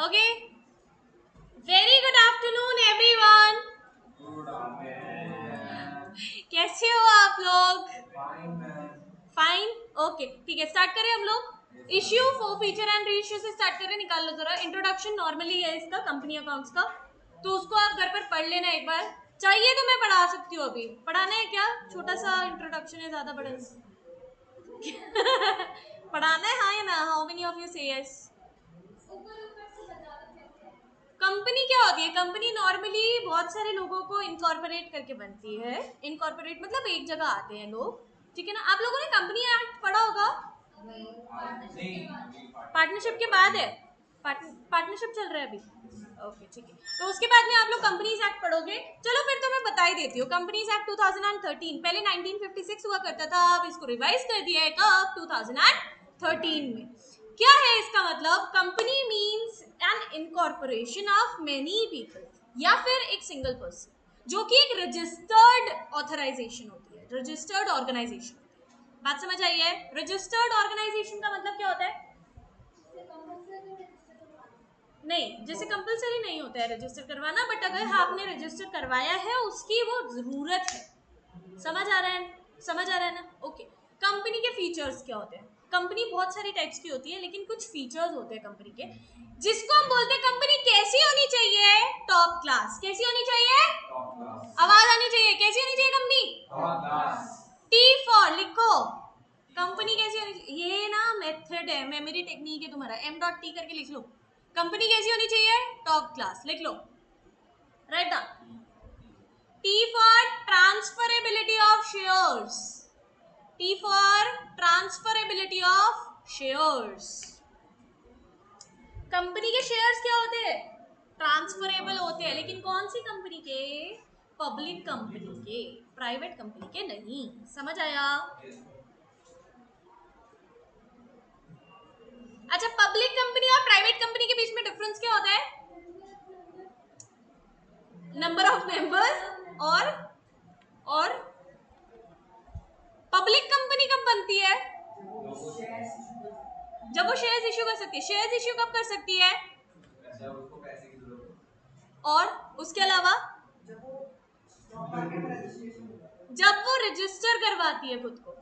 Okay, very good afternoon everyone. कैसे हो आप लोग? फाइन, ओके ठीक है, स्टार्ट करें हम लोग। Issue for feature and reissue से स्टार्ट करें। निकाल लो जरा इंट्रोडक्शन, नॉर्मली है इसका कंपनी अकाउंट्स का, तो उसको आप घर पर पढ़ लेना एक बार। चाहिए तो मैं पढ़ा सकती हूँ, अभी पढ़ाना है क्या? छोटा सा इंट्रोडक्शन है, ज्यादा बड़ा पढ़ाना है हाँ या ना? हाउ मेनी ऑफ यू से यस? कंपनी क्या होती है? कंपनी नॉर्मली बहुत सारे लोगों को इनकॉर्पोरेट करके बनती है। इनकॉर्पोरेट मतलब एक जगह आते हैं लोग, ठीक है ना? आप लोगों ने कंपनी एक्ट पढ़ा होगा? पार्टनरशिप के बाद है, पार्टनरशिप चल रहा है अभी। ओके ठीक है, तो उसके बाद में आप लोग कंपनीज एक्ट पढ़ोगे। चलो फिर तो मैं बता ही देती हूँ। कंपनीज एक्ट 2013, पहले 1956 हुआ करता था, अब इसको रिवाइज कर दिया है कब? 2013 में। क्या है इसका मतलब? Company means an incorporation of many people, या फिर एक सिंगल पर्सन, जो कि एक रजिस्टर्ड ऑथराइजेशन होती है, रजिस्टर्ड ऑर्गेनाइजेशन। बात समझ आई है? रजिस्टर्ड ऑर्गेनाइजेशन का मतलब क्या होता है? नहीं, जैसे कंपलसरी नहीं होता है रजिस्टर करवाना, बट अगर आपने रजिस्टर करवाया है उसकी वो जरूरत है। समझ आ रहा है? समझ आ रहा है ना? ओके। कंपनी के फीचर्स क्या होते हैं? कंपनी बहुत सारी टाइप्स की होती है, लेकिन कुछ फीचर्स होते हैं कंपनी के, जिसको हम बोलते हैं कंपनी कैसी होनी चाहिए? Top class. कैसी होनी चाहिए? Top class. आवाज आनी चाहिए। कैसी होनी चाहिए company? Top class. T for लिखो। कंपनी कैसी होनी चाहिए? ये ना मेथड है, मेमोरी टेक्निक है तुम्हारा। एम डॉट टी करके लिख लो। कंपनी कैसी होनी चाहिए? Top class. लिख लो, write down. T for transferability of shares. T for transferability of shares. Company के शेयर्स क्या होते हैं? ट्रांसफरेबल होते हैं, लेकिन कौन सी कंपनी के? पब्लिक कंपनी के, प्राइवेट कंपनी के नहीं। समझ आया? अच्छा, पब्लिक कंपनी और प्राइवेट कंपनी के बीच में डिफरेंस क्या होता है? नंबर ऑफ मेंबर्स और पब्लिक कंपनी कब बनती है? जब वो शेयर्स इश्यू कर सकती है। शेयर्स इश्यू कब कर सकती है? और उसके अलावा जब वो रजिस्टर करवाती है खुद को,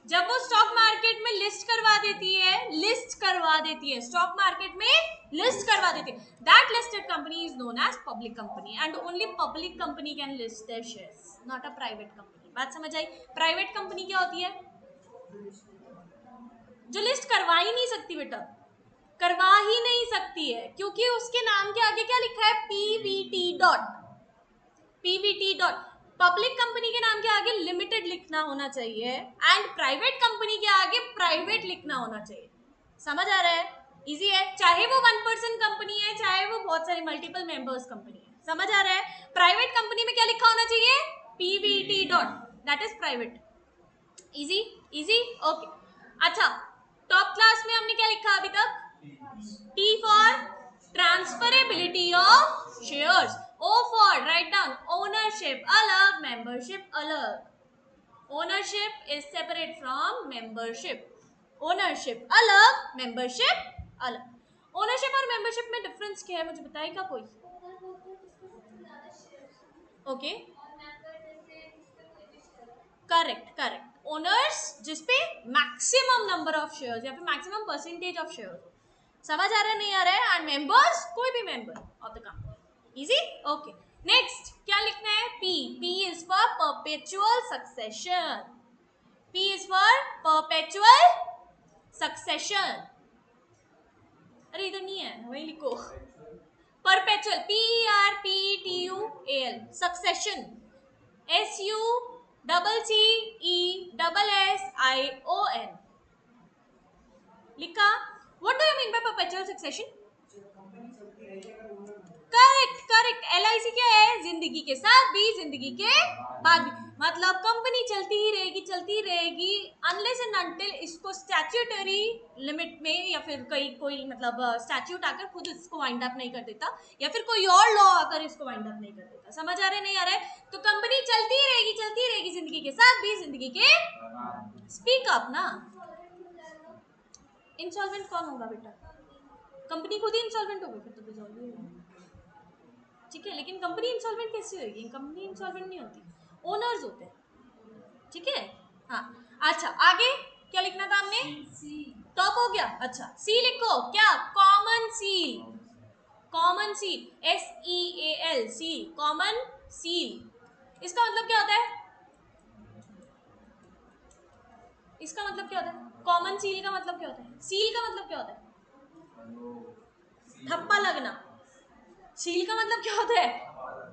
जब वो स्टॉक मार्केट में लिस्ट करवा देती है, स्टॉक मार्केट में लिस्ट करवा देती है, that listed company is known as public company, and only public company can list their shares, not a private company. बात समझ आई? प्राइवेट कंपनी क्या होती है? जो लिस्ट करवा ही नहीं सकती बेटा, करवा ही नहीं सकती है, क्योंकि उसके नाम के आगे क्या लिखा है? Pvt dot. Pvt dot. Public company के नाम के आगे लिमिटेड लिखना होना चाहिए, एंड प्राइवेट कंपनी के आगे प्राइवेट लिखना होना चाहिए। समझ आ रहा है? इजी है, चाहे वो 1% कंपनी है, चाहे वो बहुत सारी मल्टीपल मेंबर्स कंपनी है। समझ आ रहा है? प्राइवेट कंपनी में क्या लिखा होना चाहिए? Pvt dot, that is private. Easy easy, okay. अच्छा, टॉप क्लास में हमने क्या लिखा अभी तक? T for transferability of shares. O for, write down, ownership अलग, membership अलग. Ownership is separate from membership. Ownership अलग, membership अलग. Ownership और membership में difference क्या है, मुझे बताएगा कोई? Okay, correct correct. ओनर्स जिसपे मैक्सिमम नंबर ऑफ शेयर्स या फिर मैक्सिमम परसेंटेज ऑफ शेयर्स हो। समझ आ रहा है? नहीं आ रहा है? एंड मेंबर्स, कोई भी member of the company. Easy, okay. Next क्या लिखना है? P. P is for perpetual succession. P is for perpetual succession. अरे इधर नहीं है, वही लिखो। Perpetual, PERPETUAL, succession, SUCCESSION। लिखा? What do you mean by perpetual succession? Correct correct. LIC क्या है? जिंदगी के साथ भी, जिंदगी के बाद भी। मतलब कंपनी चलती ही रहेगी अनलेस एंड अनटिल इसको स्टैट्यूटरी लिमिट में, या फिर कोई मतलब स्टैट्यूट आकर खुद इसको वाइंड अप नहीं कर देता, या फिर कोई और लॉ आकर इसको वाइंड अप नहीं कर देता। समझ आ रहा है? नहीं आ रहा है? तो कंपनी चलती ही रहेगी जिंदगी के साथ भी, जिंदगी के। स्पीक अप ना। इंसॉल्वेंट कौन होगा बेटा? कंपनी खुद ही इंसॉल्वेंट हो गई फिर तो डिसॉल्व ही होगी, ठीक है। लेकिन कंपनी इंसॉल्वेंट कैसे होगी? कंपनी इंसॉल्वेंट नहीं होती, ओनर्स होते हैं, ठीक है। हाँ अच्छा, आगे क्या लिखना था हमने? टॉप हो गया। अच्छा सी लिखो, क्या? Common seal, common seal, SEAL, seal, common seal. इसका मतलब क्या होता है? इसका मतलब क्या होता है? कॉमन सील का मतलब क्या होता है? सील का मतलब क्या होता है? थप्पा लगना। सील का मतलब क्या होता है?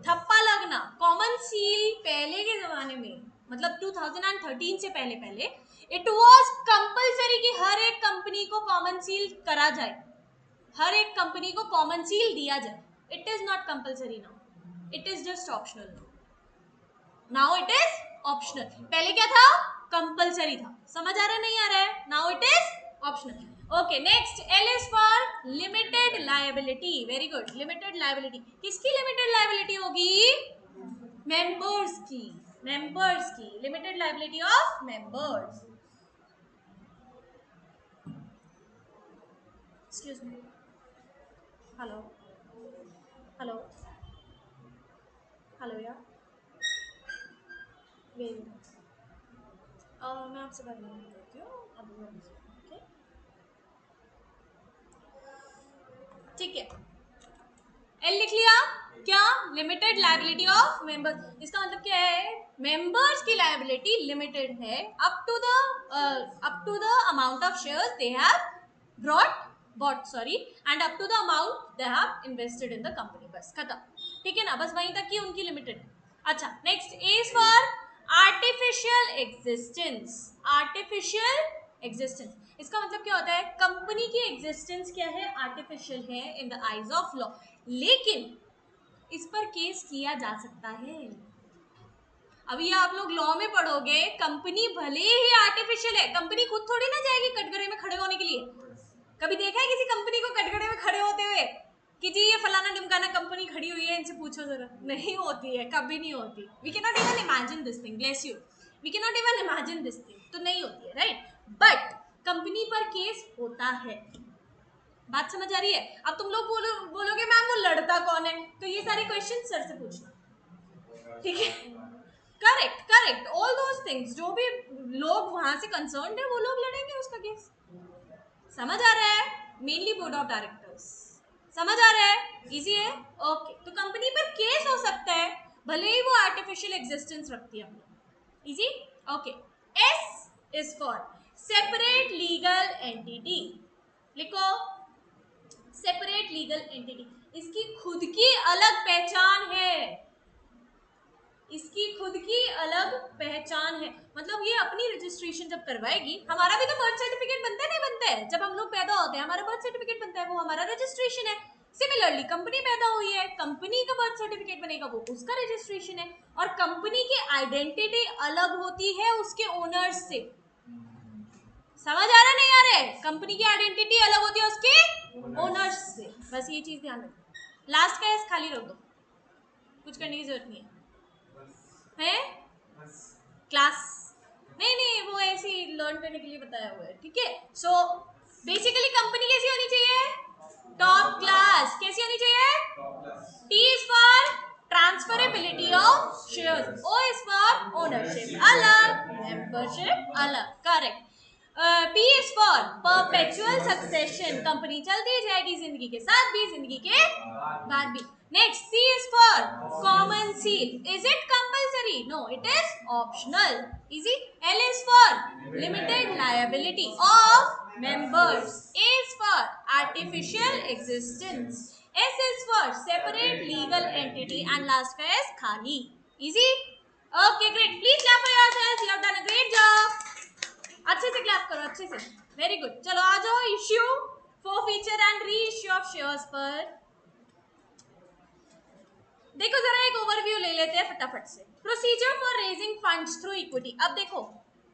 थप्पा लगना। कॉमन सील पहले के जमाने में, मतलब 2013 से पहले पहले इट वाज कंपलसरी कि हर एक कंपनी को कॉमन सील करा जाए, हर एक कंपनी को कॉमन सील दिया जाए। It is not compulsory now, it is just optional now, it is optional. पहले क्या था? कंपलसरी था। समझ आ रहा है नहीं आ रहा है? Now it is optional. Okay next, L is for limited liability. Very good, limited liability. किसकी लिमिटेड लायबिलिटी होगी? मेंबर्स की, मेंबर्स की limited liability of members. Excuse me, hello hello hello यार, वेरी, मैं आपसे बात नहीं करती हूँ अभी, ओके ठीक है। एल लिख लिया, क्या? Limited liability of members. इसका मतलब क्या है? मेंबर्स की लायबिलिटी लिमिटेड है up to the amount of shares they have bought sorry, and up to the amount they have invested in the company. बस खत्म, ठीक है ना? बस वहीं तक की उनकी लिमिटेड। अच्छा next, A is for artificial existence. Artificial existence, इसका मतलब क्या होता है? कंपनी की एग्जिस्टेंस क्या है? आर्टिफिशियल है in the eyes of law, लेकिन इस पर केस किया जा सकता है। अभी आप लोग लॉ में पढ़ोगे, कंपनी भले ही आर्टिफिशियल है, कंपनी खुद थोड़ी ना जाएगी कटघरे में खड़े होने के लिए। कभी देखा है किसी कंपनी को कटघरे में खड़े होते हुए कि जी ये फलाना ढिमकाना कंपनी खड़ी हुई है, इनसे पूछो जरा? नहीं होती है, कभी नहीं होती। We can not even imagine this thing, bless you, we can not even imagine this thing, तो नहीं होती है, राइट। बट कंपनी पर केस होता है। बात समझ आ रही है? अब तुम लोग बोलोगे मैम वो लड़ता कौन है, तो ये सारे क्वेश्चन सर से पूछना, ठीक है। Correct correct, all those things, जो भी लोग वहां से कंसर्न्ड है वो लोग लड़ेंगे उसका केस। समझ आ रहा है? Mainly board of directors. समझ आ रहा है? इजी है, ओके। तो कंपनी पर केस हो सकता है भले ही वो आर्टिफिशियल एग्जिस्टेंस रखती है। Easy, okay. S is for separate legal entity. लिखो, सेपरेट लीगल एंटिटी, इसकी खुद की अलग पहचान है, इसकी खुद की अलग पहचान है। मतलब ये अपनी रजिस्ट्रेशन जब करवाएगी, हमारा भी तो बर्थ सर्टिफिकेट बनता है, नहीं बनता है? जब हम लोग पैदा होते हैं हमारा बर्थ सर्टिफिकेट बनता है, वो हमारा रजिस्ट्रेशन है। सिमिलरली कंपनी पैदा हुई है, कंपनी का बर्थ सर्टिफिकेट बनेगा, वो उसका रजिस्ट्रेशन है। और कंपनी की आइडेंटिटी अलग होती है उसके ओनर्स से। समझ आ रहा नहीं आ रहा है? कंपनी की आइडेंटिटी अलग होती है उसके ओनर्स से, बस ये चीज ध्यान रखो। लास्ट का एस खाली रख दो, कुछ करने की जरूरत नहीं है, क्लास नहीं नहीं, वो ऐसे ही लर्न करने के लिए बताया हुआ है, ठीक है। सो बेसिकली कंपनी कैसी होनी चाहिए? Top class. कैसी होनी चाहिए? T is for transferability of shares, O is for ownership अलग, मेंबरशिप अलग, correct. P is for perpetual succession, company चलती जाएगी जिंदगी के साथ भी, जिंदगी के बाद भी। Next, C is for common seal. Is it compulsory? No, it is optional. Easy. L is for limited liability of members. A is for artificial existence. S is for separate legal entity and last का S खाली। Easy, okay great, please clap for yourself, you have done a great job. अच्छे से clap करो, अच्छे से, very good. चलो आ जाओ issue, forfeiture and re issue of shares पर। देखो जरा एक ओवरव्यू ले लेते हैं फटाफट से। Procedure for raising funds through equity. अब देखो,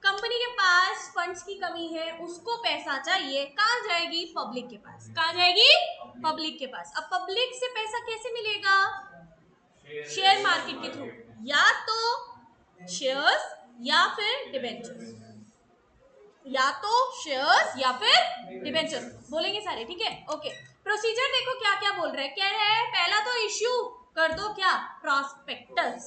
कंपनी के पास फंड्स की कमी है, उसको पैसा चाहिए, कहाँ जाएगी? पब्लिक के पास। कहाँ जाएगी? पब्लिक के पास। अब पब्लिक से पैसा कैसे मिलेगा? शेयर मार्केट के थ्रू, या तो शेयर्स या फिर डिबेंचर्स, या तो शेयर्स या फिर डिबेंचर्स, बोलेंगे सारे, ठीक है, ओके। प्रोसीजर देखो क्या क्या बोल रहे हैं, कह रहे हैं पहला तो इश्यू कर दो क्या, प्रॉस्पेक्टस।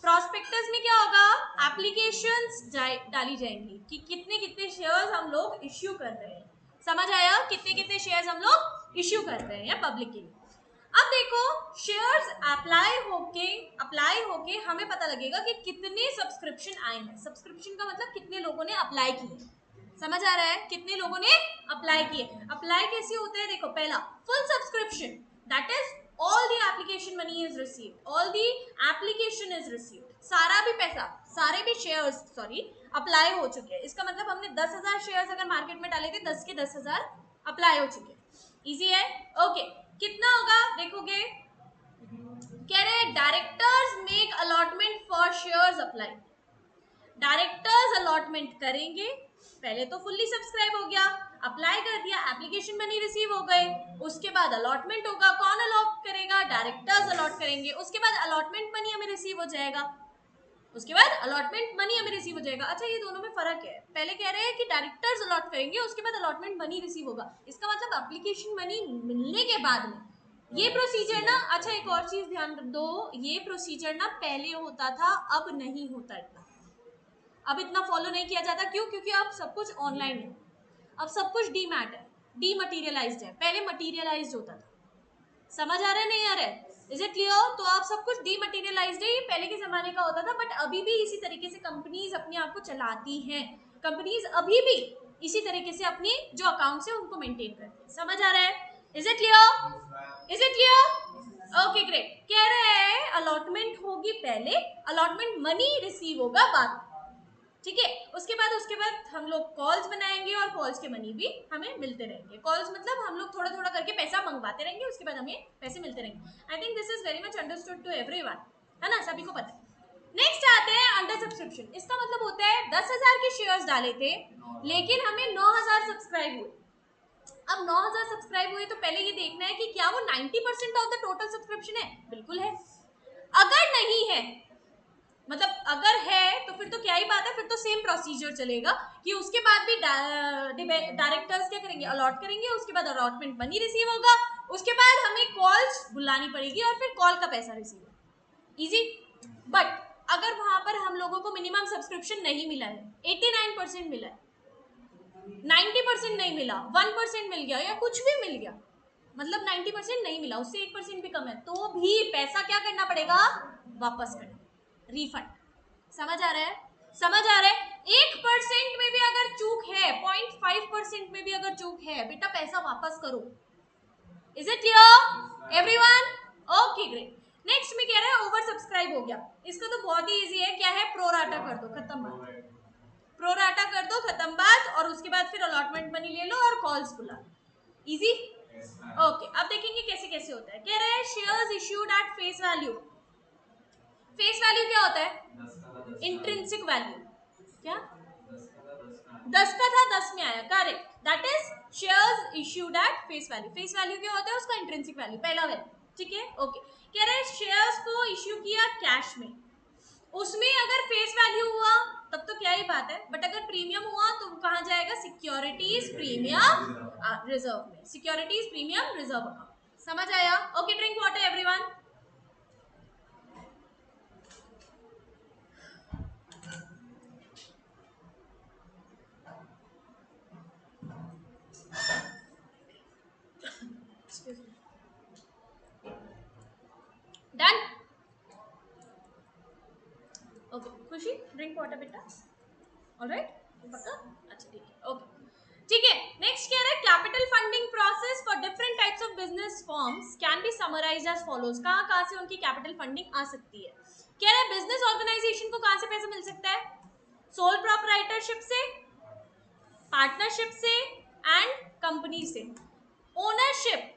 प्रॉस्पेक्टस में क्या होगा, एप्लीकेशंस डाली जाएंगी कि कितने कितने शेयर्स हम लोग इश्यू कर रहे हैं, समझ आया, कितने कितने शेयर्स हम लोग इश्यू कर रहे हैं पब्लिक के लिए। अब देखो शेयर्स अप्लाई होके हमें पता लगेगा कि कितने सब्सक्रिप्शन आए हैं। सब्सक्रिप्शन का मतलब कितने लोगों ने अप्लाई किए, समझ आ रहा है, कितने लोगों ने अप्लाई किए। अप्लाई कैसे होता है, देखो पहला full subscription, that is all the application money is received, all the application is received, सारा भी पैसा, सारे भी शेयर्स अप्लाई हो चुके हैं। इसका मतलब हमने 10,000 शेयर्स अगर मार्केट में डाले थे, 10 के 10,000 अप्लाई हो चुके हैं। इजी है, ओके। कितना होगा देखोगे, कह रहे हैं directors make allotment for shares apply. Directors allotment करेंगे, पहले तो फुल्ली सब्सक्राइब हो गया, अप्लाई कर दिया, एप्लीकेशन मनी रिसीव हो गए, उसके बाद अलॉटमेंट होगा, कौन अलॉट करेगा, डायरेक्टर्स अलॉट करेंगे, उसके बाद अलॉटमेंट मनी हमें रिसीव हो जाएगा, उसके बाद अलॉटमेंट मनी हमें रिसीव हो जाएगा। अच्छा ये दोनों में फर्क है, पहले कह रहे हैं कि डायरेक्टर्स अलॉट करेंगे, उसके बाद अलॉटमेंट मनी रिसीव होगा, इसका मतलब एप्लीकेशन मनी मिलने के बाद में ये प्रोसीजर ना, अच्छा एक और चीज ध्यान दो, ये प्रोसीजर ना पहले होता था, अब नहीं होता इतना, अब इतना फॉलो नहीं किया जाता, क्यों, क्योंकि अब सब कुछ ऑनलाइन है, अब सब कुछ डीमैट है, डीमटीरियलाइज्ड है, पहले मटीरियलाइज्ड होता था, समझ आ रहा है नहीं आ रहा है, इज इट क्लियर। तो आप सब कुछ डीमटीरियलाइज्ड है, ये पहले के जमाने का होता था, बट अभी भी इसी तरीके से कंपनीज अपने आप को चलाती हैं, कंपनीज अभी भी इसी तरीके से अपनी जो अकाउंट्स है उनको मेंटेन करती है, समझ आ रहा है, is it clear, is it clear, okay great. कह रहे हैं अलॉटमेंट होगी पहले, अलॉटमेंट मनी रिसीव होगा बाद, ठीक है, उसके बाद हम लोग कॉल्स बनाएंगे और कॉल्स के मनी भी हमें मिलते रहेंगे। कॉल्स मतलब हम लोग थोड़ा थोड़ा करके पैसा मंगवाते रहेंगे, उसके बाद हमें पैसे मिलते रहेंगे। I think this is very much understood to everyone, है ना, सभी को पता है। नेक्स्ट आते हैं अंडर सब्सक्रिप्शन। इसका मतलब होता है 10,000 के शेयर्स डाले थे, लेकिन हमें 9,000 सब्सक्राइब हुए। अब 9,000 सब्सक्राइब हुए तो पहले ये देखना है कि क्या वो 90% ऑफ द टोटल सब्सक्रिप्शन है, बिल्कुल है। अगर नहीं है, मतलब अगर है तो फिर तो क्या ही बात है, फिर तो सेम प्रोसीजर चलेगा कि उसके बाद भी डायरेक्टर्स क्या करेंगे, अलॉट करेंगे, उसके बाद अलॉटमेंट मनी रिसीव होगा, उसके बाद हमें कॉल्स बुलानी पड़ेगी और फिर कॉल का पैसा रिसीव होगा, इजी। बट अगर वहां पर हम लोगों को मिनिमम सब्सक्रिप्शन नहीं मिला है, 89% मिला है, 90% नहीं मिला, 1% मिल गया या कुछ भी मिल गया, मतलब 90% नहीं मिला, उससे 1% भी कम है, तो भी पैसा क्या करना पड़ेगा, वापस करना, रिफंड, समझ आ रहा है, समझ आ रहा है। 1% में भी अगर चूक है, 0.5% में भी अगर चूक है, बेटा पैसा वापस करो, is it clear everyone, okay great. Next में कह रहा है ओवर सब्सक्राइब हो गया, इसका तो बहुत ही इजी है, क्या है, प्रोराटा कर दो, खत्म बात, प्रोराटा कर दो, खत्म बात, और उसके बाद फिर अलॉटमेंट मनी ले लो और कॉल्स बुला, इजी, ओके। अब देखेंगे कैसे कैसे होता है। कह रहे हैं shares issued at face value. Face value क्या होता है, इंट्रिंसिक वैल्यू, क्या 10 का था 10 में आया, correct, that is shares issued at face value. Face value क्या होता है, उसका इंट्रिंसिक वैल्यू, पहला वैल्यू, ठीक है, ओके। कह रहे हैं शेयर्स को इश्यू किया कैश में, उसमें अगर फेस वैल्यू हुआ तब तो क्या ही बात है, बट अगर प्रीमियम हुआ तो कहाँ जाएगा, सिक्योरिटीज प्रीमियम रिजर्व में, सिक्योरिटीज प्रीमियम रिजर्व अकाउंट, समझ आया, okay. Drink water everyone. Done, okay खुशी, ड्रिंक वाटर बेटा, ऑलराइट, पक्का, अच्छा ठीक है, ओके ठीक है। नेक्स्ट क्या है, capital funding process for different types of business forms can be summarised as follows. कहाँ कहाँ से उनकी कैपिटल फंडिंग आ सकती है, कह रहे हैं बिजनेस ऑर्गेनाइजेशन को कहाँ से पैसा मिल सकता है, सोल प्रोप्राइटरशिप से, पार्टनरशिप से एंड कंपनी से। ओनरशिप,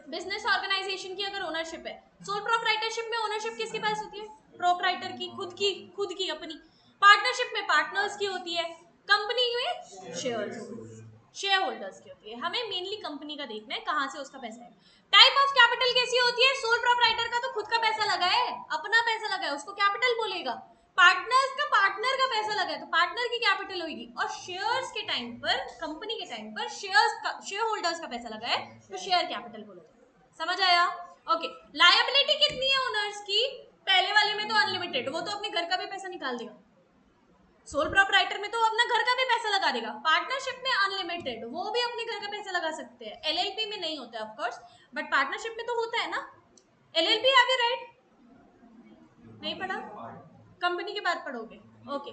बिजनेस ऑर्गेनाइजेशन की अगर ओनरशिप है, सोल प्रोप्राइटरशिप में ओनरशिप किसके पास होती है, प्रोप्राइटर की, खुद की अपनी। पार्टनरशिप में पार्टनर्स की होती है, कंपनी में शेयर होल्डर्स की होती है। हमें मेनली कंपनी का देखना है कहाँ से उसका पैसा है। टाइप ऑफ कैपिटल कैसी होती है, सोल प्रोप्राइटर का तो खुद का पैसा लगा है, अपना पैसा लगा है, उसको कैपिटल बोलेगा। पार्टनर्स का पार्टनर का पैसा लगा है तो पार्टनर की कैपिटल होगी, और शेयर्स के टाइम पर, कंपनी के टाइम पर शेयर होल्डर्स का पैसा लगा है तो शेयर कैपिटल बोलोगे। समझ आया? ओके। लायबिलिटी कितनी है ओनर्स की? पहले वाले में तो अनलिमिटेड, वो तो अपने घर का भी पैसा निकाल देगा। सोल प्रोप्राइटर में तो अपना घर का भी पैसा लगा देगा। पार्टनरशिप में अनलिमिटेड, वो भी अपने घर का पैसा लगा सकते हैं। एलएलपी में नहीं होता है ऑफ कोर्स, बट पार्टनरशिप में तो होता है ना। LLP have you right? नहीं पढ़ा? कंपनी के बाद पढ़ोगे। Okay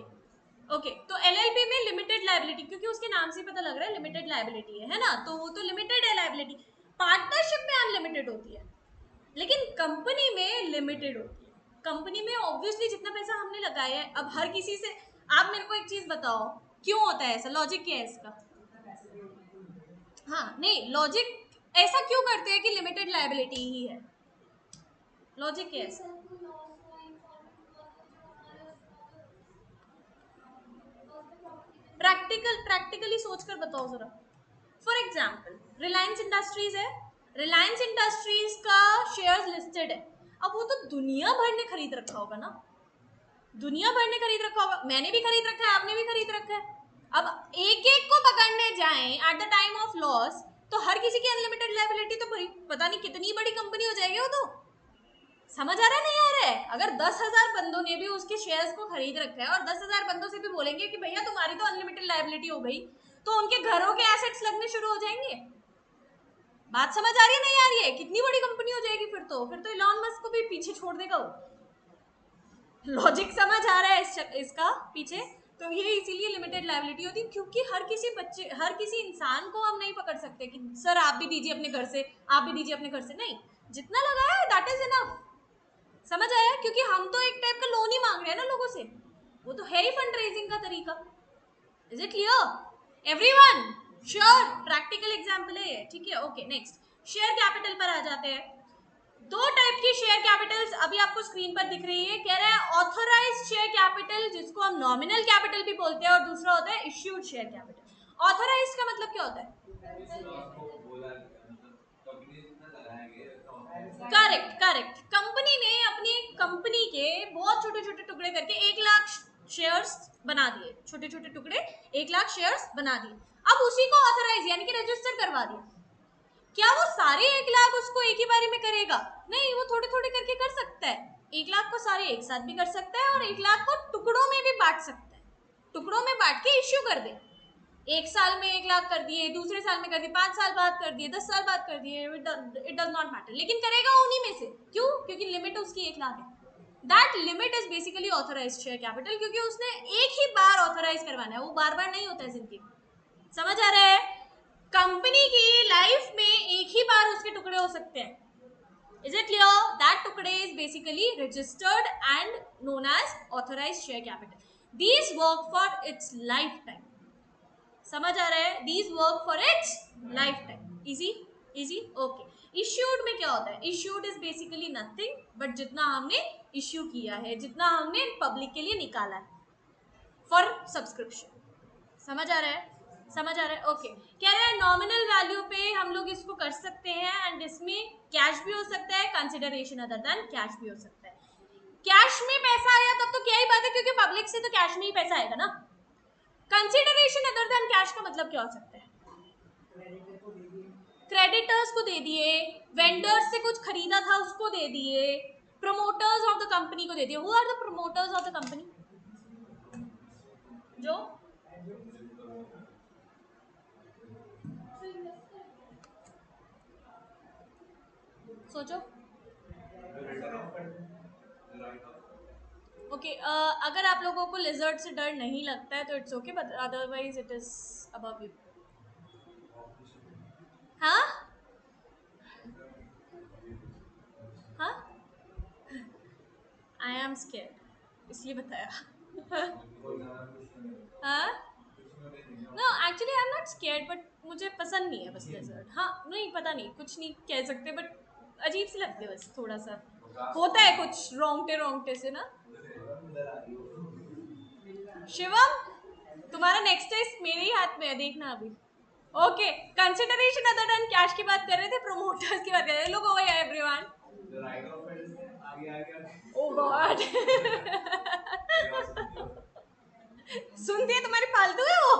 okay. तो एलएलपी में लिमिटेड लायबिलिटी, क्योंकि उसके नाम से पता लग रहा है लिमिटेड लायबिलिटी है ना, तो वो तो लिमिटेड है लायबिलिटी। पार्टनरशिप में अनलिमिटेड होती है, लेकिन कंपनी में लिमिटेड होती है। कंपनी में ऑब्वियसली जितना पैसा हमने लगाया है, अब हर किसी से, आप मेरे को एक चीज बताओ क्यों होता है ऐसा, लॉजिक क्या है इसका? हाँ नहीं, लॉजिक ऐसा क्यों करते हैं कि लिमिटेड लायबिलिटी ही है? लॉजिक क्या है? प्रैक्टिकली सोचकर बताओ जरा। फॉर एग्जाम्पल रिलायंस इंडस्ट्रीज है, रिलायंस इंडस्ट्रीज का शेयर्स लिस्टेड है। अब वो तो दुनिया भर ने खरीद रखा होगा ना, दुनिया भर ने खरीद रखा होगा, मैंने भी खरीद रखा है, आपने भी खरीद रखा है। अब एक एक को पकड़ने जाएं at the time of loss, तो हर किसी की अनलिमिटेड लायबिलिटी तो पता नहीं कितनी बड़ी कंपनी हो जाएगी वो तो। समझ आ रहा है नहीं आ रहा है? अगर 10,000 बंदों ने भी उसके शेयर्स को खरीद रखा है और 10,000 बंदों से भी बोलेंगे कि भैया तुम्हारी तो अनलिमिटेड लायबिलिटी हो गई, तो उनके घरों के एसेट्स लगने शुरू हो जाएंगे। बात समझ आ रही है नहीं आ रही है? कितनी बड़ी कंपनी हो जाएगी फिर तो इलॉन मस्क को भी पीछे छोड़ देगा वो। लॉजिक समझ आ रहा है इसका पीछे? तो ये इसीलिए लिमिटेड लायबिलिटी होती है, क्योंकि हर किसी इंसान को हम नहीं पकड़ सकते कि सर आप भी दीजिए अपने घर से, आप भी दीजिए अपने घर से। नहीं, जितना लगाया है दैट इज इनफ। समझ आया? क्योंकि हम तो एक टाइप का लोन ही मांग रहे हैं ना लोगों से, वो तो है ही फंड रेजिंग का तरीका। Is it clear everyone? Sure? Practical example है ये, ठीक है? ओके नेक्स्ट, शेयर कैपिटल पर आ जाते हैं। दो टाइप की शेयर कैपिटल्स अभी आपको स्क्रीन पर दिख रही है। कह रहा है ऑथोराइज्ड शेयर कैपिटल, जिसको हम नॉमिनल कैपिटल भी बोलते हैं, और दूसरा होता है इश्यूड शेयर कैपिटल। ऑथोराइज्ड का मतलब क्या होता है? Correct correct. कंपनी ने अपनी कंपनी के बहुत छोटे छोटे टुकड़े करके 1,00,000 शेयर्स बना दिए, छोटे छोटे टुकड़े 1,00,000 शेयर्स बना दिए। अब उसी को ऑथराइज यानी कि रजिस्टर करवा दिया। क्या वो सारे 1,00,000 उसको एक ही बारे में करेगा? नहीं, वो थोड़े थोड़े करके कर सकता है। 1,00,000 को सारे एक साथ भी कर सकता है और 1,00,000 को टुकड़ों में भी बांट सकता है। टुकड़ों में बांट के इश्यू कर दे। एक साल में 1,00,000 कर दिए, दूसरे साल में कर दिए, 5 साल बाद कर दिए, 10 साल बाद कर दिए, इट डज नॉट मैटर, लेकिन करेगा उन्हीं में से। क्यों? क्योंकि लिमिट उसकी 1,00,000 है। That limit is basically authorised share capital, क्योंकि उसने एक ही बार ऑथराइज करवाना है, वो बार बार नहीं होता है जिंदगी में। समझ आ रहा है? कंपनी की लाइफ में एक ही बार उसके टुकड़े हो सकते हैं। Is it clear? That टुकड़े is basically registered and known as authorized share capital. These work for its lifetime. समझ आ रहा है? These work for its lifetime. Easy? Easy? Okay. Issued में क्या होता है? Issued is basically nothing but जितना हमने issue किया है, जितना हमने पब्लिक के लिए निकाला है for subscription. समझ आ रहा है? समझ आ रहा है? ओके। कह रहे हैं नॉमिनल वैल्यू पे हम लोग इसको कर सकते हैं, एंड इसमें कैश भी हो सकता है, कंसिडरेशन अदर देन कैश भी हो सकता है। कैश में पैसा आया तब तो क्या ही बात है, क्योंकि पब्लिक से तो कैश में ही पैसा आएगा ना। कंसिडरेशन अदर देन कैश का मतलब क्या हो सकता है? क्रेडिटर्स को दे दिए, वेंडर्स से कुछ खरीदा था उसको दे दिए, प्रमोटर्स ऑफ द कंपनी को दे दिए। Who are the promoters of the company? जो सोचो। ओके, अगर आप लोगों को लिजर्ड से डर नहीं लगता है तो it's okay, but otherwise it is above you. हाँ हाँ, आई एम स्केर्ड इसलिए बताया। हाँ no, actually I am not scared, but मुझे पसंद नहीं है बस लिजर्ड। हाँ नहीं, पता नहीं, कुछ नहीं कह सकते, बट अजीब सी लगती है बस, थोड़ा सा होता है कुछ रोंगटे रोंगटे से ना। शिवम, तुम्हारा नेक्स्ट टेस्ट मेरे ही हाथ में है, देखना अभी। Okay, consideration other than cash की बात कर रहे थे, प्रमोटर्स की बात कर रहे थे। Look over everyone. Oh God. सुनती है तुम्हारी फालतू है वो।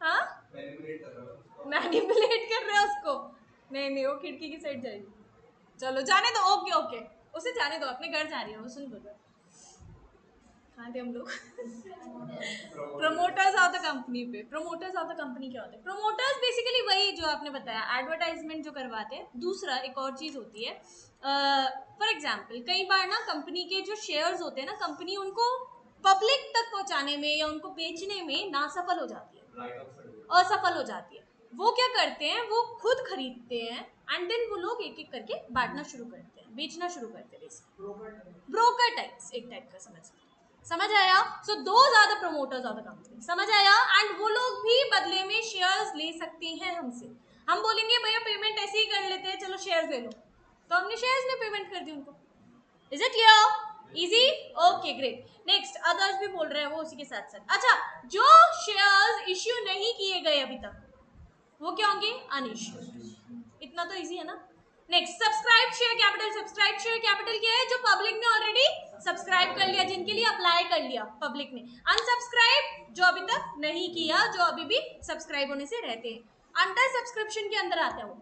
हाँ मैनिपुलेट कर रहे हो उसको। नहीं नहीं वो खिड़की की साइड जाएगी। चलो जाने दो। ओके ओके उसे जाने दो अपने घर जा रही है वो। सुन बोलो कहाँ थे हम लोग? प्रमोटर्स ऑफ द कंपनी पे। प्रमोटर्स ऑफ द कंपनी क्या होते हैं? प्रमोटर्स बेसिकली वही जो आपने बताया एडवर्टाइजमेंट जो करवाते हैं। दूसरा एक और चीज होती है फॉर एग्जाम्पल कई बार ना कंपनी के जो शेयर्स होते हैं ना कंपनी उनको पब्लिक तक पहुंचाने में या उनको बेचने में नासफल हो जाती है, असफल हो जाती है। वो क्या करते हैं वो खुद खरीदते हैं एंड देन वो लोग एक एक करके बांटना शुरू करते हैं, बेचना शुरू करते हैं। ब्रोकर टाइप्स एक टाइप का समझ आया? So those are the promoters of the company. समझ आया? एंड वो लोग भी बदले में शेयर्स ले सकते हैं हमसे। हम बोलेंगे भैया पेमेंट ऐसे ही कर लेते हैं, चलो शेयर्स ले लो, तो हमने शेयर्स में पेमेंट कर दी उनको। Is it clear? Easy? Okay great. Next others भी बोल रहे हैं वो उसी के साथ साथ। अच्छा जो शेयर्स इश्यू नहीं किए गए अभी तक वो क्या होंगे? अनइश्यूड। इतना तो इजी है ना। Next subscribe share capital. Subscribe share capital क्या है? जो पब्लिक ने ऑलरेडी सब्सक्राइब कर लिया, जिनके लिए अप्लाई कर लिया पब्लिक ने। अनसब्सक्राइब जो अभी तक नहीं किया, जो अभी भी सब्सक्राइब होने से रहते हैं। अंडर सब्सक्रिप्शन के अंदर आते हैं वो,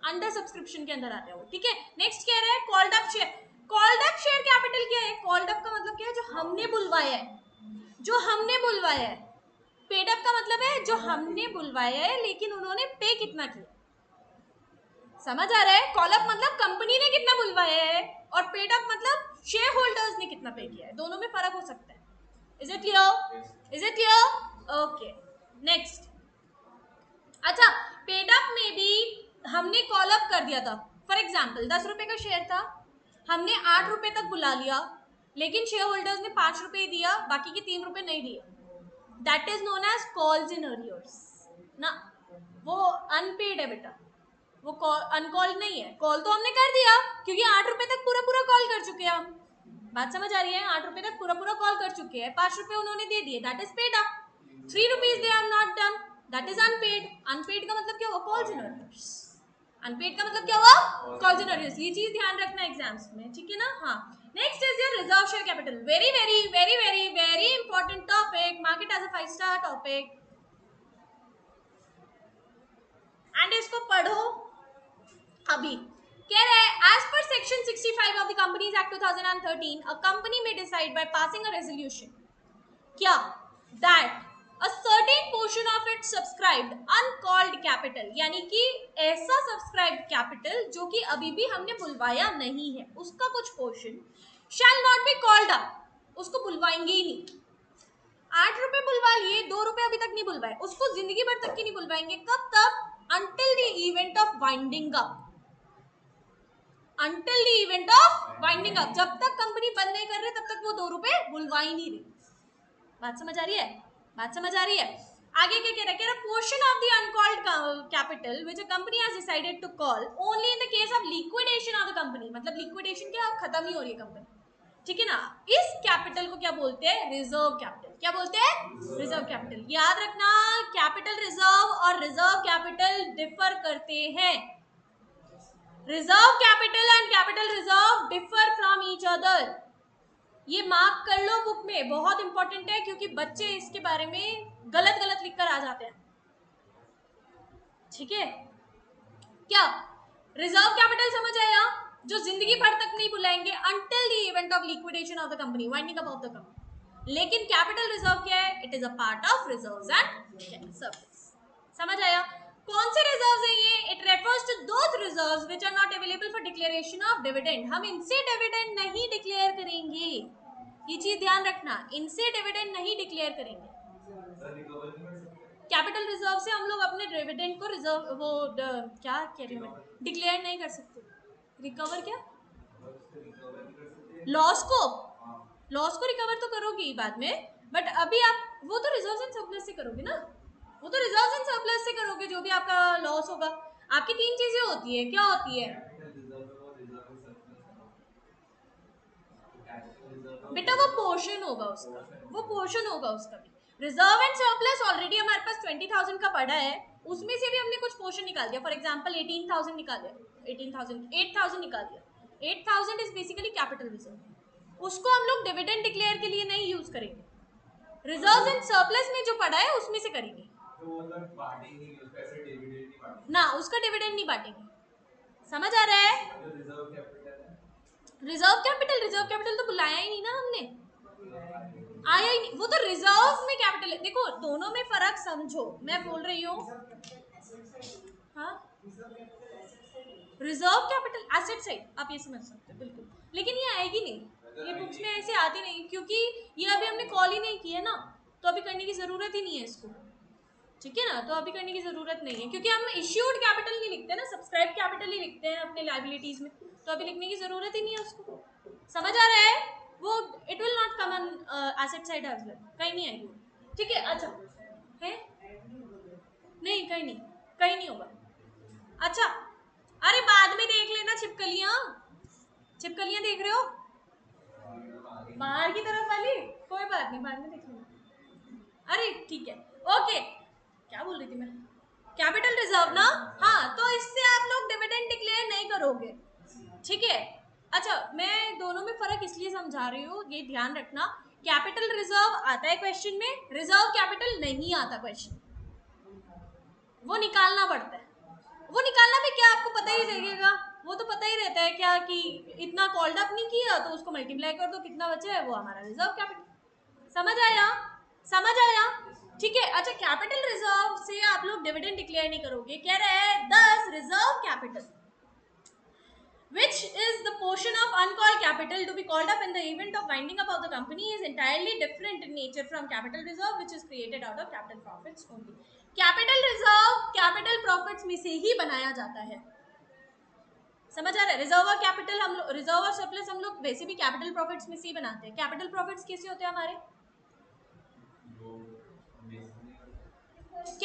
अंडर सब्सक्रिप्शन के अंदर आते हैं वो। ठीक है नेक्स्ट कह रहे हैं called up share. Called up share capital क्या है? कॉल्ड अप का मतलब क्या है? जो हमने बुलवाया है, जो हमने बुलवाया है। पेड अप का मतलब है जो हमने बुलवाया है लेकिन उन्होंने पे कितना किया। समझ आ रहा है? कॉल अप मतलब कंपनी ने कितना बुलवाया है और पेड अप मतलब शेयर होल्डर्स ने कितना पे किया है। दोनों में फर्क हो सकता है। Is it clear? Is it clear? Okay next. अच्छा पेड अप में भी हमने कॉल अप कर दिया था। फॉर एग्जाम्पल 10 रुपए का शेयर था, हमने 8 रुपए तक बुला लिया लेकिन शेयर होल्डर्स ने 5 रुपए दिया, बाकी के 3 रुपए नहीं दिए। That is known as calls in arrears ना। वो अनपेड है बेटा, वो कॉल अनकॉल्ड नहीं है। कॉल तो हमने कर दिया क्योंकि 8 रुपए तक पूरा पूरा कॉल कर चुके हैं हम। बात समझ आ रही है? 8 रुपए तक पूरा पूरा कॉल कर चुके हैं, 5 रुपए उन्होंने दे दिए, that is paid up. 3 rupees they have not done, that is unpaid. Unpaid का मतलब क्या हुआ? Calls in arrears. अनपेड का मतलब क्या हुआ? Calls in arrears. ये चीज ध्यान रखना एग्जाम्स में, ठीक है ना? हाँ next is your reserve share capital. Very very very very very important topic, mark it as a 5 star topic and इसको पढ़ो अभी। कह रहा है as per section 65 of the companies act 2013 a company में decide by passing a resolution क्या that a certain portion of it subscribed uncalled capital, यानी कि ऐसा सब्सक्राइब्ड कैपिटल जो कि अभी भी हमने बुलवाया नहीं है, उसका कुछ portion shall not be called up, उसको बुलवाएंगे ही नहीं। 8 रुपए बुलवा लिए, 2 रुपए अभी तक नहीं बुलवाए, उसको जिंदगी भर तक की नहीं बुलवाएंगे। कब तक? Until the event of winding up. Until the event of winding up, जब तक कंपनी बंद नहीं कर रहे तब तक वो 2 रुपए बुलवा ही नहीं रही। बात समझ आ रही है? बात समझ आ रही है? आगे क्या कह रहा है? Portion of the uncalled capital which a company has decided to call only in the case of liquidation of the company. मतलब लिक्विडेशन क्या, खत्म ही हो रही है कंपनी, ठीक है ना? इस कैपिटल को क्या बोलते हैं? Reserve capital. क्या बोलते हैं? Reserve capital. याद रखना कैपिटल रिजर्व और रिजर्व कैपिटल डिफर करते हैं। Reserve capital and capital reserve differ from each other. ये मार्क कर लो बुक में, बहुत इंपॉर्टेंट है क्योंकि बच्चे इसके बारे में गलत गलत लिखकर आ जाते हैं। ठीक है क्या? रिजर्व कैपिटल समझ आया? जो जिंदगी भर तक नहीं बुलाएंगे until the event of liquidation of the company, winding up of the company. लेकिन कैपिटल रिजर्व क्या है? It is a part of reserves and surplus. समझ आया? कौन से रिजर्व्स हैं ये? It refers to those reserves which are not available for declaration of dividend. हम इनसे डिविडेंड नहीं डिक्लेयर करेंगे, ये चीज ध्यान रखना, इनसे डिविडेंड नहीं डिक्लेयर करेंगे। कैपिटल रिजर्व से हम लोग अपने डिविडेंड को रिजर्व वो क्या कह रही हूँ डिक्लेयर नहीं कर सकते। रिकवर क्या? लॉस को, लॉस को रिकवर तो करोगी बाद में, बट अभी आप वो तो रिजर्व्स एंड सरप्लस से करोगे ना, वो तो रिजर्व्स एंड सरप्लस से करोगे जो भी आपका लॉस होगा। आपकी 3 चीजें होती है, क्या होती है बेटा? वो पोर्शन होगा उसका, वो पोर्शन होगा उसका भी। रिजर्व एंड सरप्लस ऑलरेडी हमारे पास 20,000 का पड़ा है, उसमें से भी हमने कुछ पोर्शन निकाल दिया। फॉर एग्जांपल 18,000 निकाल दिया, 18,000 8,000 निकाल दिया। 8,000 इज बेसिकली कैपिटल रिजर्व, उसको हम लोग डिविडेंड डिक्लेयर के लिए नहीं यूज करेंगे, रिजर्व्स एंड सरप्लस में जो पड़ा है उसमें से करेंगे। तो मतलब बांटेंगे नहीं, उसका ऐसे डिविडेंड नहीं बांटेंगे ना, उसका डिविडेंड नहीं बांटेंगे। समझ आ रहा है? जो रिजर्व कैपिटल है, रिजर्व कैपिटल तो बुलाया ही नहीं ना हमने, आया ही नहीं, वो तो रिजर्व में कैपिटल है। देखो दोनों में फर्क समझो, मैं बोल रही हूँ। हाँ, रिजर्व कैपिटल एसेट साइड आप ये समझ सकते हो बिल्कुल, लेकिन ये आएगी नहीं, ये बुक्स में ऐसे आती नहीं, क्योंकि ये अभी हमने कॉल ही नहीं किया ना, तो अभी करने की जरूरत ही नहीं है इसको, ठीक है ना। तो अभी करने की जरूरत नहीं है, क्योंकि हम इश्यूड कैपिटल नहीं लिखते ना, सब्सक्राइब कैपिटल ही लिखते हैं अपने लायबिलिटीज में, तो अभी लिखने की जरूरत ही नहीं है उसको। समझ आ रहा है? वो it will not come on asset side as well, कहीं नहीं आएगी, ठीक है। अच्छा है, नहीं कहीं नहीं, कहीं नहीं होगा। अच्छा, अरे बाद में देख लेना छिपकलियां, छिपकलियां देख रहे हो बाहर की तरफ वाली, कोई बात नहीं, बाद में देख लेना। अरे ठीक है, ओके, क्या बोल रही थी मैं, कैपिटल रिजर्व ना। हाँ, तो इससे आप लोग डिविडेंड डिक्लेयर नहीं करोगे, ठीक है। अच्छा, मैं दोनों में फर्क इसलिए समझा रही हूँ, ये ध्यान रखना, कैपिटल रिजर्व आता है क्वेश्चन में, रिजर्व कैपिटल नहीं आता क्वेश्चन, वो निकालना पड़ता है। वो निकालना भी क्या, आपको पता ही रहेगा, वो तो पता ही रहता है क्या कि इतना कॉल्ड अप नहीं किया तो उसको मल्टीप्लाई कर दो, कितना बचा है वो हमारा रिजर्व कैपिटल। समझ आया? समझ आया, ठीक है। अच्छा, कैपिटल रिजर्व से आप लोग डिविडेंड डिक्लेयर नहीं करोगे, कह रहे हैं 10 reserve capital which is the portion of uncalled capital to be called up in the event of winding up of the company is entirely different in nature from capital reserve which is created out of capital profits only. capital reserve capital profits में से ही बनाया जाता है, समझ आ रहा है? Reserve और कैपिटल हम लोग, रिजर्व और सरप्लस हम लोग वैसे भी कैपिटल प्रॉफिट्स में से ही बनाते हैं। कैपिटल प्रॉफिट्स कैसे होते हैं हमारे?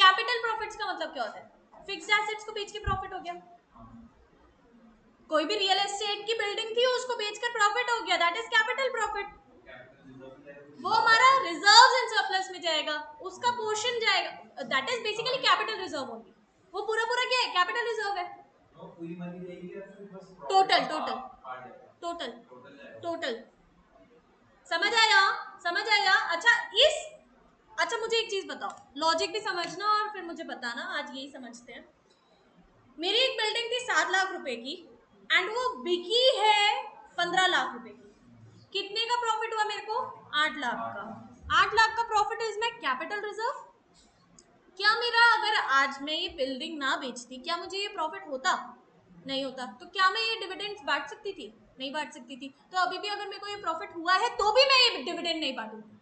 कैपिटल प्रॉफिट्स का मतलब क्या होता है? फिक्स्ड एसेट्स को बेच के प्रॉफिट हो गया, कोई भी रियल एस्टेट की बिल्डिंग थी उसको बेचकर प्रॉफिट हो गया, दैट इज कैपिटल प्रॉफिट। वो हमारा रिजर्व्स एंड सरप्लस में जाएगा, उसका पोर्शन जाएगा, that is basically capital reserve only. वो पूरा पूरा क्या है? कैपिटल रिजर्व है। पूरी मनी जाएगी या फिर बस टोटल टोटल टोटल टोटल, समझ आया? समझ आया? अच्छा, इस, अच्छा मुझे एक चीज बताओ, लॉजिक भी समझना और फिर मुझे बताना, आज यही समझते हैं। मेरी एक बिल्डिंग थी 7 लाख रुपए की एंड वो बिकी है 15 लाख रुपए की, कितने का प्रॉफिट हुआ मेरे को? 8 लाख का। 8 लाख का profit is my capital reserve. क्या मेरा, अगर आज मैं ये बिल्डिंग ना बेचती, क्या मुझे ये प्रॉफिट होता? नहीं होता। तो क्या मैं ये डिविडेंड्स बांट सकती थी? नहीं बांट सकती थी। तो अभी भी अगर मेरे को ये प्रॉफिट हुआ है तो भी मैं ये डिविडेंड नहीं बांटूंगी।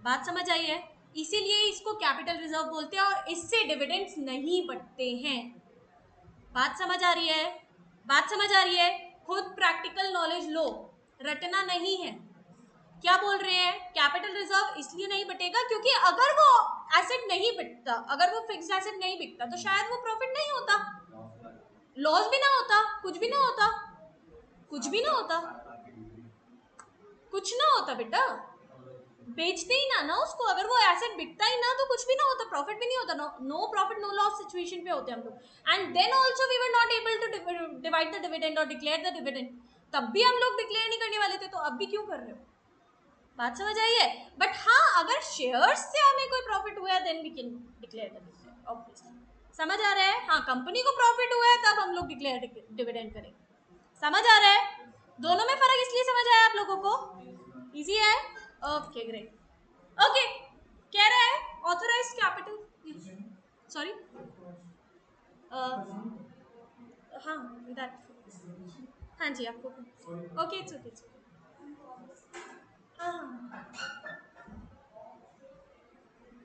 बात समझ आई है? इसीलिए इसको कैपिटल रिजर्व बोलते हैं और इससे डिविडेंड्स नहीं बढ़ते हैं। बात समझ आ रही है? बात समझ आ रही है? खुद प्रैक्टिकल नॉलेज लो, रटना नहीं है। क्या बोल रहे हैं? कैपिटल रिजर्व इसलिए नहीं बटेगा क्योंकि अगर वो एसेट नहीं बिकता, अगर वो फिक्स्ड एसेट नहीं बिकता तो शायद वो प्रॉफिट नहीं होता, लॉस भी ना होता, कुछ भी ना होता, कुछ भी ना होता, कुछ ना होता बेटा, बेचते ही ना उसको, अगर वो एसेट बिकता ही ना तो कुछ भी ना होता, प्रॉफिट भी नहीं होता। No profit no loss situation पे होते हम लोग, and then also we were not able to divide the dividend और डिक्लेयर द डिविडेंड, तब भी हम लोग डिक्लेयर नहीं करने वाले थे, तो अब भी क्यों कर रहे हो? बात समझ आई है? बट हाँ, अगर शेयर्स से हमें कोई प्रॉफिट हुआ है then we can declare the dividend, obviously. समझ आ रहा है? हाँ, कंपनी को प्रॉफिट हुआ है तब हम लोग डिक्लेयर डिविडेंड करेंगे। समझ आ रहा है? दोनों में फर्क इसलिए समझ आया आप लोगों को? इजी है? Okay great. ओके, कह रहा है ऑथराइज कैपिटल, सॉरी, हाँ दैट, हाँ जी आपको, ओके इट्स ओके, हाँ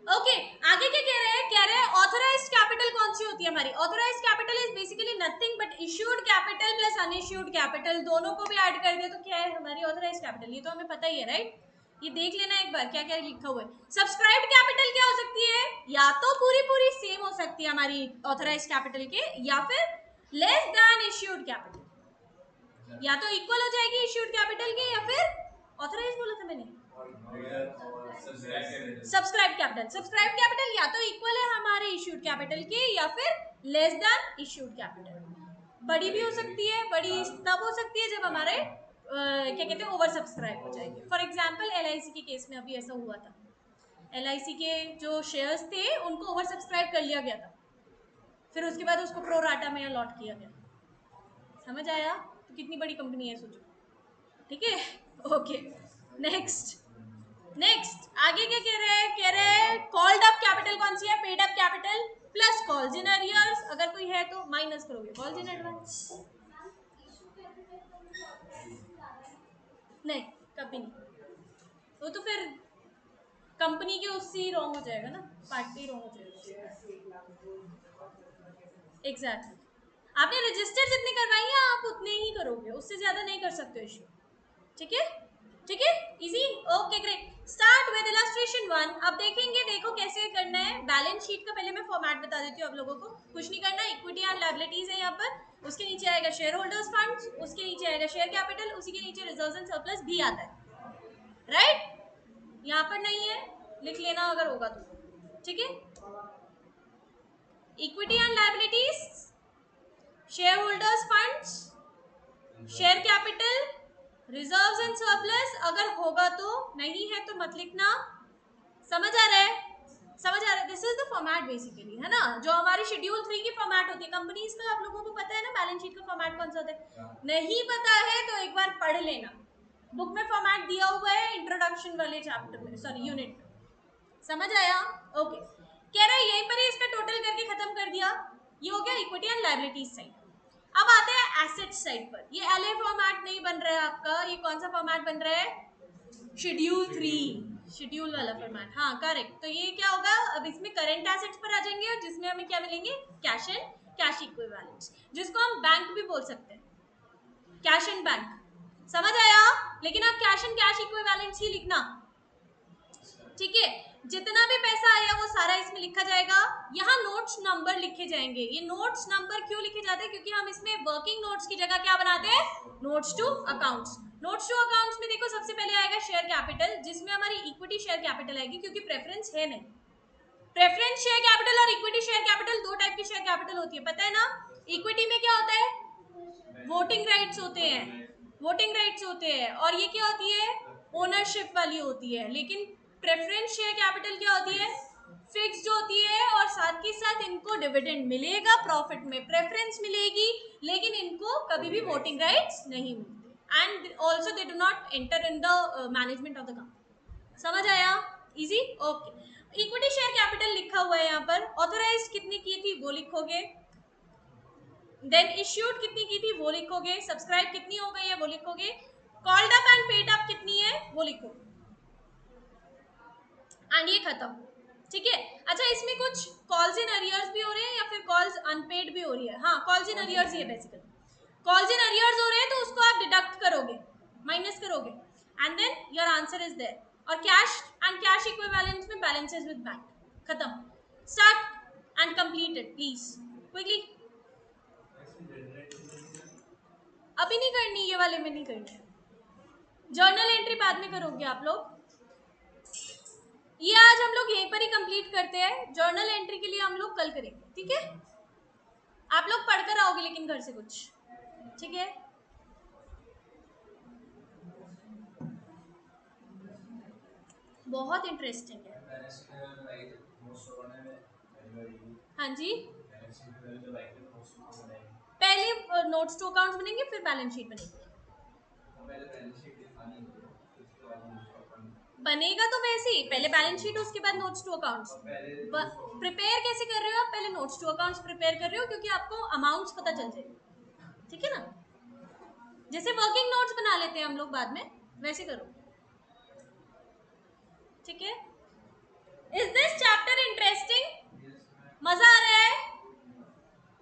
ओके। आगे क्या कह रहे हैं? कह रहे हैं ऑथराइज्ड कैपिटल कौन सी होती है हमारी? Authorised capital is basically nothing but issued capital plus unissued capital, दोनों को भी ऐड कर दिया तो क्या है हमारी ऑथराइज्ड कैपिटल। ये तो हमें पता ही है, राइट? ये देख लेना एक बार क्या क्या लिखा हुआ है। सब्सक्राइब्ड कैपिटल क्या हो सकती है? या तो पूरी पूरी सेम हो सकती है हमारी ऑथराइज्ड कैपिटल के, या फिर लेस देन इश्यूड कैपिटल, या तो इक्वल हो जाएगी इश्यूड कैपिटल के, या फिर ऑथराइज बोला था मैंने, सब्सक्राइब कैपिटल या तो इक्वल है हमारे इश्यूड कैपिटल के या फिर लेस देन इश्यूड कैपिटल। बड़ी भी हो सकती है, बड़ी तब हो सकती है जब हमारे क्या कहते हैं ओवर सब्सक्राइब हो जाएंगे। फॉर एग्जाम्पल LIC के केस में अभी ऐसा हुआ था, LIC के जो शेयर्स थे उनको ओवर सब्सक्राइब कर लिया गया था, फिर उसके बाद उसको प्रो राटा में अलॉट किया गया। समझ आया? तो कितनी बड़ी कंपनी है सोचो, ठीक है। ओके, नेक्स्ट आगे क्या कह रहे हैं कॉल्ड अप कैपिटल कौन सी है, paid up capital plus calls in arrears, अगर कोई है तो माइनस करोगे कॉल्स इन एडवांस। नहीं, कभी नहीं, वो तो फिर कंपनी के उससे ही रॉन्ग हो जाएगा ना, पार्ट पे ही रॉन्ग हो जाएगा। एग्जैक्टली, आपने रजिस्टर जितने करवाई है आप उतने ही करोगे, उससे ज्यादा नहीं कर सकते इशू, ठीक है, ठीक है, easy. Okay great, start with illustration 1। अब देखेंगे, देखो कैसे करना है। बैलेंस शीट का पहले मैं फॉर्मेट बता देती हूँ आप लोगों को, कुछ नहीं करना। इक्विटी एंड लायबिलिटीज है यहाँ पर, उसके नीचे आएगा शेयर होल्डर्स फंड्स, उसके नीचे आएगा शेयर कैपिटल, उसी के नीचे रिजर्व्स एंड सरप्लस भी आता है, राइट। यहाँ पर नहीं है, लिख लेना अगर होगा तो, ठीक है। Equity and liabilities, share holders funds, share capital, reserves and surplus, अगर होगा तो, नहीं है तो मत लिखना। समझ आ रहा है? समझ आ रहा है? This is the format basically, है ना, जो हमारी शेड्यूल 3 की फॉर्मेट होती है। कंपनीज का आप लोगों को पता है ना बैलेंस शीट का फॉर्मेट कौन सा होता है? नहीं पता है तो एक बार पढ़ लेना, बुक में फॉर्मेट दिया हुआ है इंट्रोडक्शन वाले चैप्टर में, सॉरी यूनिट में। समझ आया? ओके, कह रहा है यहीं पर ही इसका टोटल करके खत्म कर दिया। ये हो गया इक्विटी एंड लायबिलिटीज साइड। अब आते हैं एसेट साइड पर। ये LA फॉर्मेट नहीं बन रहा है आपका, ये कौन सा फॉर्मेट बन रहा है? शेड्यूल 3, शेड्यूल वाला फॉर्मेट, हाँ करेक्ट। तो ये क्या होगा, अब इसमें करंट एसेट्स पर आ जाएंगे और जिसमें हमें क्या मिलेंगे, कैश एंड कैश इक्विवेलेंट्स, जिसको हम बैंक भी बोल सकते हैं, कैश एंड बैंक। समझ आया? लेकिन आप कैश एंड कैश इक्विवेलेंट्स ही लिखना, ठीक है। जितना भी पैसा आया वो सारा इसमें लिखा जाएगा। यहाँ नोट्स नंबर लिखे जाएंगे। ये नोट्स नंबर क्यों लिखे जाते हैं? क्योंकि हम इसमें वर्किंग नोट्स की जगह क्या बनाते हैं, notes to accounts. Notes to accounts में देखो सबसे पहले आएगा शेयर कैपिटल, जिसमें हमारी इक्विटी शेयर कैपिटल आएगी, क्योंकि प्रेफरेंस है नहीं। प्रेफरेंस शेयर कैपिटल और इक्विटी शेयर कैपिटल दो टाइप की शेयर कैपिटल होती है, पता है ना। इक्विटी में क्या होता है, वोटिंग राइट्स होते हैं, वोटिंग राइट्स होते हैं, और ये क्या होती है, ओनरशिप वाली होती है। लेकिन प्रेफरेंस शेयर कैपिटल क्या होती है, फिक्स्ड होती है, और साथ ही साथ इनको डिविडेंड मिलेगा, प्रॉफिट में प्रेफरेंस मिलेगी, लेकिन इनको कभी भी वोटिंग राइट्स नहीं मिलते, and also they do not enter in the management of the company. समझ आया? Easy, okay. Equity share capital लिखा हुआ है यहाँ पर। ऑथोराइज कितनी की थी वो लिखोगे, देन इश्यूड कितनी की थी वो लिखोगे, सब्सक्राइब कितनी हो गई है वो लिखोगे, called up and paid up कितनी है वो लिखोगे, एंड ये खत्म, ठीक है। अच्छा, इसमें कुछ कॉल्स इन अरियर्स भी हो रहे हैं या फिर कॉल्स अनपेड भी हो रही है? हाँ, कॉल्स इन अरियर्स ही है बेसिकली। कॉल्स इन अरियर्स हो रहे हैं तो उसको आप डिडक्ट करोगे, माइनस करोगे, and then your answer is there. और कैश एंड कैश इक्विवेलेंट्स में बैलेंसेस विद बैंक, खत्म। Start and completed please quickly. अभी नहीं करनी, ये वाले में नहीं करनी है, जर्नल एंट्री बाद में करोगे आप लोग। ये आज हम लोग यहीं पर ही कंप्लीट करते हैं, जर्नल एंट्री के लिए हम लोग कल करेंगे, ठीक है। आप लोग पढ़कर आओगे लेकिन घर से कुछ, ठीक है। बहुत इंटरेस्टिंग है। हाँ जी, पहले नोट्स टू अकाउंट्स बनेंगे, फिर बैलेंस शीट बनेगी। बनेगा तो वैसे ही, पहले बैलेंस शीट उसके बाद नोट्स टू अकाउंट्स। प्रिपेयर कैसे कर रहे हो आप, पहले नोट्स टू अकाउंट्स प्रिपेयर कर रहे हो, क्योंकि आपको अमाउंट्स पता चल जाए, ठीक है ना। जैसे वर्किंग नोट्स बना लेते हैं हम लोग बाद में, वैसे करो, ठीक है। Is this chapter interesting? मजा आ रहा है?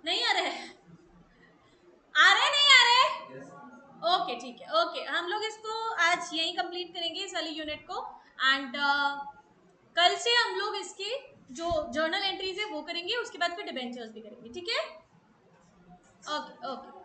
नहीं आ रहा है? आ रहा है, नहीं आ रहा है? ओके ठीक है, ओके। हम लोग इसको आज यही कंप्लीट करेंगे इस वाली यूनिट को, एंड कल से हम लोग इसके जो जर्नल एंट्रीज है वो करेंगे, उसके बाद फिर डिबेंचर्स भी करेंगे, ठीक है। Okay okay.